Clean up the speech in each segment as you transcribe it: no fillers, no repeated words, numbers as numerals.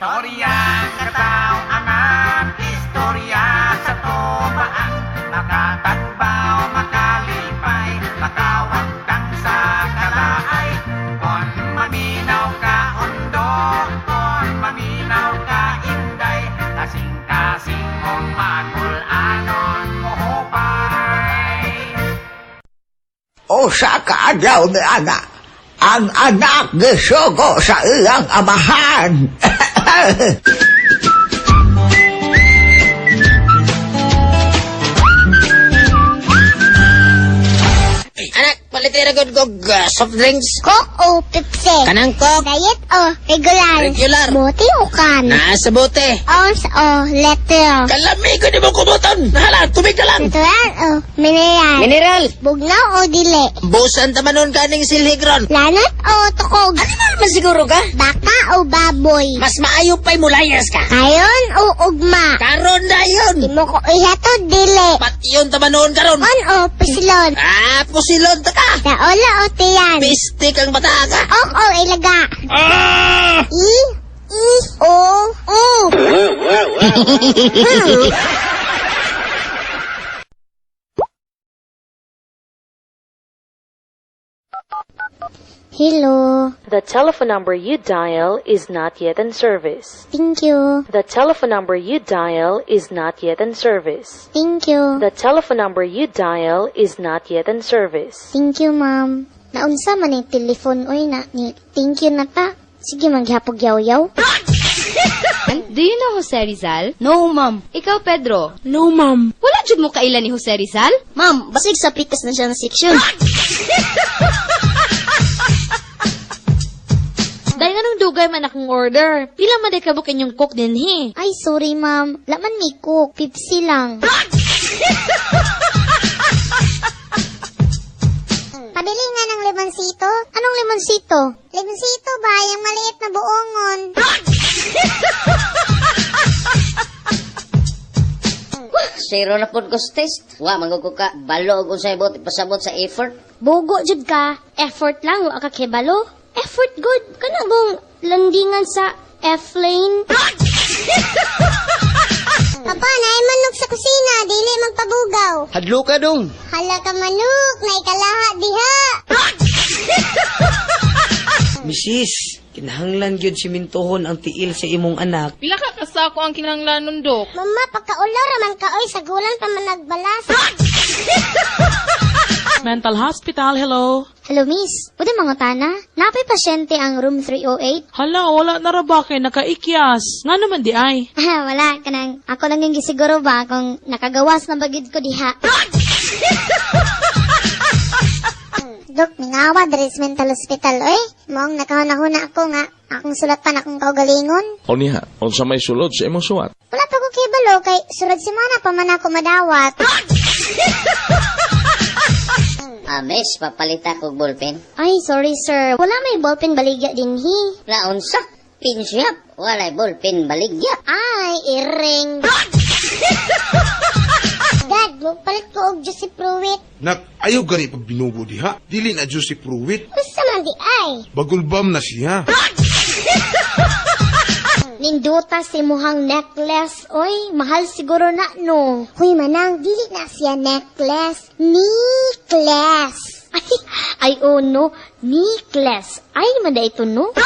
Istorya kataw aman, istorya sa tobaan, makatagbaw, makalipay, makawag kang sa kalaay. Kon maminaw ka undo, kon maminaw ka inday, kasing-kasing mong magul-anon mo hupay. O sa kaadlaw ni anak, ang anak gisugo sa iyang amahan. Anak, palitin na good soft drinks. Coke o Pepsi? Kanang Coke. Diet o regular? Regular. Bote o can? Nasa bote. Ounce o letter? Kalami ko di mo kumuton. Nahala, tubig ka lang. Natural o mineral? Mineral. Bugnaw o dili? Busan tamanon kaning silhigron. Lanot o tukog? Animal man siguro ka? Baka o baboy? Mas maayo pa'y mulayas ka. Kayon o ugma? Karon na yun. Di mo ko ihatod dili? Pati yun tamanon karon. On o pisilon? Pusilon ta ka. Daola o tiyan? Pistik ang bata ka. Ok o ilaga? O. Hello. The telephone number you dial is not yet in service. Thank you. The telephone number you dial is not yet in service. Thank you. The telephone number you dial is not yet in service. Thank you, ma'am. Naunsa man yung telephone oy na ni thank you na ta. Sige maghapog yaw-yaw. Do you know Jose Rizal? No, ma'am. Ikaw, Pedro? No, ma'am. Wala jud mo kailan ni Jose Rizal? Ma'am, basig sa pikas na siya ng section. Dahil nga nung dugay man akong order. Pila man day kabukin yung cook din, he. Ay, sorry, ma'am. Laman may cook. Pepsi lang. Pabili nga ng limonsito. Anong limonsito? Limonsito ba? Yung maliit na buongon. Zero na pod ko sa test. Wa, mangugo ka. Balo kung sa ibot, ipasabot sa effort. Bogo jud ka. Effort lang, wa ka kebalo. Effort good. Kana bang landingan sa F-lane? Papa, naay manok sa kusina. Dili magpabugaw. Hadlo ka dong. Hala ka manok. Naay kalaha diha. Misis, kinahanglan gyud simintohon ang tiil sa imong anak. Pila ka kasako ang kinahanglanon, Dok? Mama, pagkaula raman ka. Oy, sa gulan pa man nagbalas. Mental hospital, hello? Hello, miss. Pwede mga tana? Napay pasyente ang room 308? Hala, wala na ra ba kay nakaikyas? Nga naman di ay. Wala. Kanang ako lang yung gisiguro ba kung nakagawas na bagid ko diha. Dok, ningawa, there is mental hospital, oy. Moong nakahuna-huna ako nga. Akong sulatan akong kaugalingon. O niya, unsa may sulod sa imong suwat? Wala pa ko kibalo, kay surad si mana pa man ako madawat. Miss, papalita ko ballpen. Ay, sorry sir. Wala may ballpen baligya din hi. Laon sa? Pinsyap. Walay ballpen baligya. Ay, iring. Dad, palit ko og Juicy Fruit. Nak, ayaw gani pag binugo diha. Dili na Juicy Fruit. Gusto man di ay. Bagulbam na siya. Ninduta si muhang necklace. Oy, mahal siguro na, no? Huy manang, dili na siya necklace. Necklace. Ay, oh no. Necklace. Ay, manda ito, no?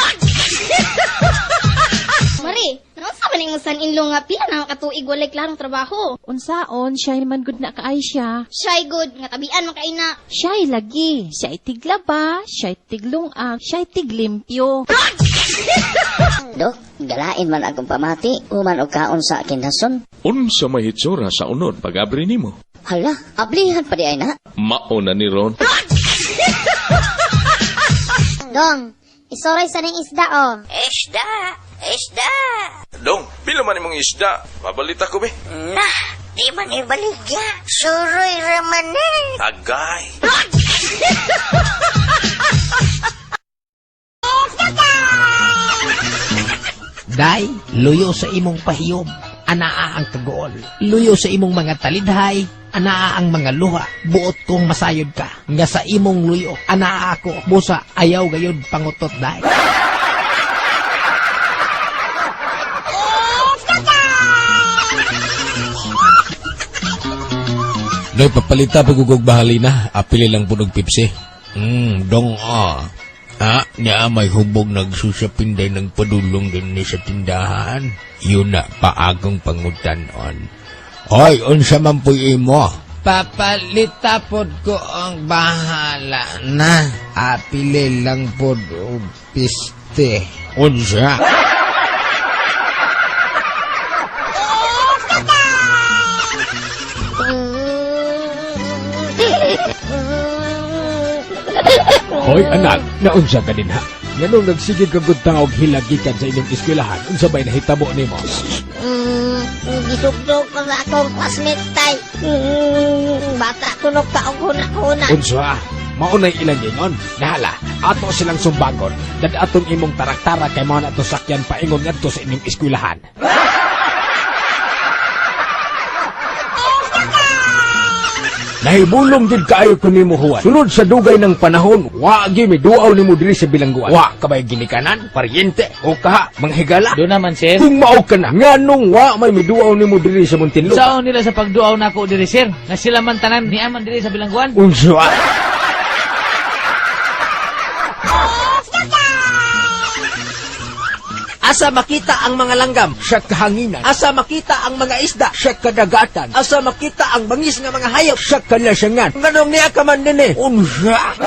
Mari, nasa man yung san-inlo nga pila na katuig walay klarong trabaho. Unsaon, siya man good na kaay siya. Shy good, nga tabian man kay na. Siya'y lagi. Siya'y tiglaba, siya'y tiglungag, siya'y tiglimpyo. Dok, galain man akong pamati, uman og kaon sa akin hason. Unsa may hitsura sa unod pag-abri nimo? Hala, ablihan pa di ay na. Mauna ni Ron. Dong, isoray sa ning isda, oh. Isda. Dong, pila man imong isda? Mabalita ko be. Nah, di man ibaligya. Suroy raman eh. Agay. Day, luyo sa imong pahiyom. Anaa ang tagol. Luyo sa imong mga talidhay. Anaa ang mga luha. Buot kong masayod ka. Nga sa imong luyo. Anaa ako. Busa ayaw gayod pangutot day. Doy, papalita pagugog bahali na. Apili lang po ng Pepsi. Dong niya may hubog nagsusapinday ng padulong din ni sa tindahan. Yun na, paagong pangutanon. Hoy, unsa man po imo? Papalita pod ko ang bahala na. Apili lang pod og piste. Unsa? Hoy anak, naunsa ka din ha? Nganong nagsigig kag og hilagikan sa inyong eskwelahan, unsa bay nahitabo nimo? Gisugdog ko na akong classmate tay. Bata tunog ka og huna-huna. Unsa? Maunay ilang gingon. Nahala, ato silang sumbagon. Dad atong imong taraktara kay mga nato sakyan paingon ngadto sa inyong eskwelahan. Nahibulong din kaayo ko nimo huwan. Sunod sa dugay ng panahon, wa gi miduaw nimo diri sa bilangguan. Wa kabay ginikanan, paryente o kaha manghigala. Do naman sir. Kung mao ka na, nganong wa may miduaw nimo diri sa Muntinlupa. Sao nila sa pagduaw nako diri sir? Na sila man tanan ni aman diri sa bilangguan. Unsa? Asa makita ang mga langgam? Sa kahanginan. Asa makita ang mga isda? Sa kadagatan. Asa makita ang bangis nga mga hayop? Sa kalasangan. Nganong niya ka man din eh? Unsa?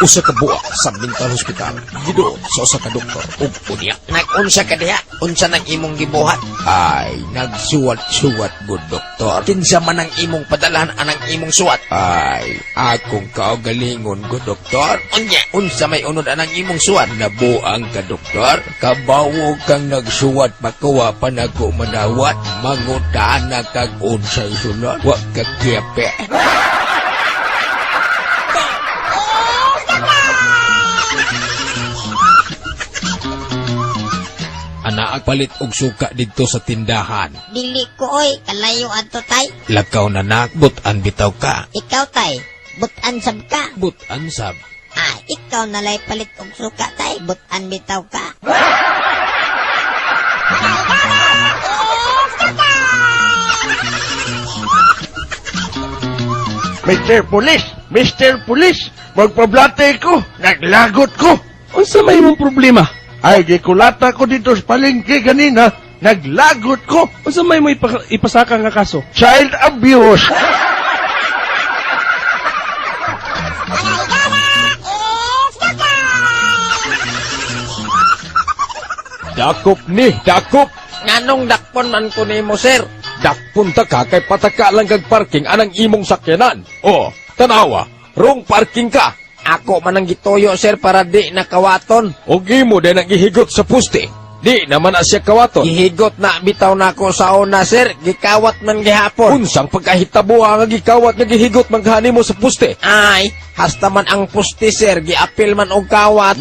Usa ka buwa sa mental hospital. Gido sa usa ka doktor ug unya. Nag-unsa ka diha? Unsa nang imong gibuhat? Ay, nagsuwat-suwat good doktor. Kinsa man ang imong padalahan anang imong suwat? Ay, akong kaugalingon good doktor. Unya, unsa may unod anang imong suwat? Nabuang ka doktor. Kabawo kang nagsuwat makuha pa nako manawat. Mangutana kag unsay sunod. Wa ka kiyape. Anak palit og suka dito sa tindahan. Dili ko oy, kalayo adto tay. Lakaw na nakbutan bitaw ka. Ikaw tay, butan sab ka. Butan sab. Ikaw nalay palit og suka tay, butan bitaw ka. Mr. Police! Mr. Police! Magpablate ko! Naglagot ko! Unsa may imong problema? Ay, gikulata ko dito sa palengke kanina. Naglagot ko! Unsa may mo ipasaka nga kaso? Child abuse! Dakop ni, dakop! Nganong dakpon man ko nimo sir? Dakpon ta ka kay pataka lang kag parking anang imong sakyanan. Oh, tanawa, wrong parking ka. Ako man ang gituyo sir para di nakawaton. Og imo din ang gihigot sa puste. Di naman na siya kawaton. Gihigot na bitaw nako sa una sir, gikawat man gihapon. Unsang pagkahitabo nga gikawat nga gihigot maghani mo sa puste? Ay, hasta man ang puste sir, giapil man og kawat.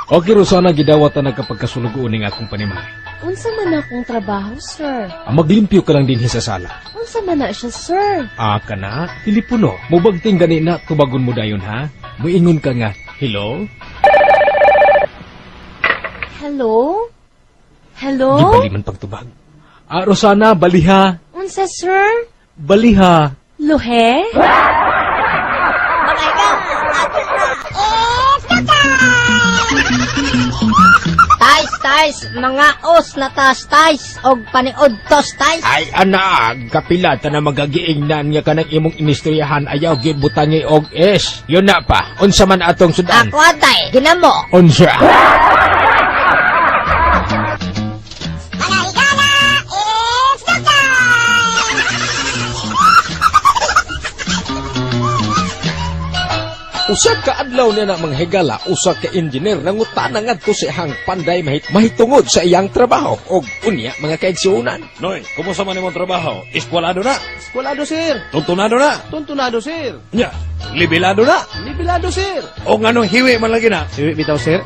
Okay, Rosana, gidawat na nagkapagkasulog uning akong panimahay. Unsa man akong trabaho, sir? Maglimpyo ka lang din sa sala. Unsa man na siya, sir? Kana, Filipuno, mubagting gani na tubagon mo dayon ha? Muingon ka nga, hello? Hello? Hello? Di bali man pagtubag. Rosana, baliha. Unsa, sir? Baliha. Luhe? Tais, mga os na tas-tais, og paniod tos-tais. Ay, anak, kapilata na magagiingnan nga kanang imong inistoryahan ayaw gibutangi og es. Yun na pa, unsa man atong sudan? Ako atay, ginamo. Unsa? Usa ka adlaw niya na manghigala, usa ka engineer nangutana ngadto sa iyang panday mahitungod sa iyang trabaho og unya mga kaigsuonan. Noy, kumusta man imong trabaho? Eskwelado na? Eskwelado sir. Tuntunado na? Tuntunado sir. Nya, libilado na? Libilado sir. O nganong hiwi man lagi na? Hiwi bitaw sir.